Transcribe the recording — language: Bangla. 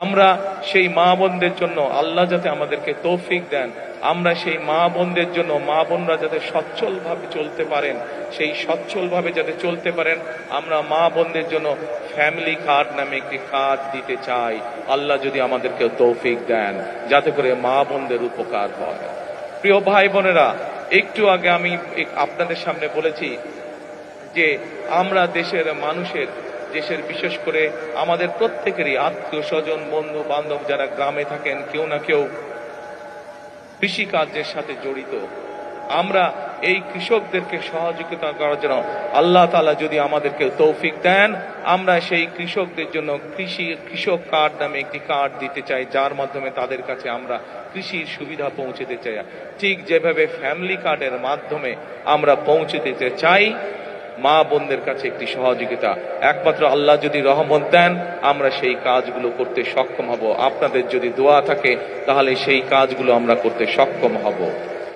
আমরা সেই মা বোনদের জন্য আল্লাহ যাতে আমাদেরকে তৌফিক দেন, আমরা সেই মা বোনদের জন্য, মা বোনরা যাতে সচ্ছলভাবে চলতে পারেন, সেই সচ্ছলভাবে যাতে চলতে পারেন, আমরা মা বোনদের জন্য ফ্যামিলি কার্ড নামে একটি কার্ড দিতে চাই। আল্লাহ যদি আমাদেরকে তৌফিক দেন, যাতে করে মা বোনদের উপকার হয়। প্রিয় ভাই বোনেরা, একটু আগে আমি আপনাদের সামনে বলেছি যে আমরা দেশের মানুষের, দেশের বিশেষ করে আমাদের প্রত্যেকেরই আত্মীয় স্বজন, বন্ধু বান্ধব যারা গ্রামে থাকেন, কেউ না কেউ কৃষি কার্যের সাথে জড়িত। আমরা এই কৃষকদেরকে সহযোগিতা করার জন্য আল্লাহ তাআলা যদি আমাদেরকে তৌফিক দেন, আমরা সেই কৃষকদের জন্য কৃষক কার্ড নামে একটি কার্ড দিতে চাই, যার মাধ্যমে তাদের কাছে আমরা কৃষির সুবিধা পৌঁছে দিতে চাই। ঠিক যেভাবে ফ্যামিলি কার্ডের মাধ্যমে আমরা পৌঁছে দিতে চাই মা বোনদের কাছে একটি সহযোগিতা, একমাত্র আল্লাহ যদি রহমত দেন আমরা সেই কাজগুলো করতে সক্ষম হব। আপনাদের যদি দোয়া থাকে তাহলে সেই কাজগুলো আমরা করতে সক্ষম হব।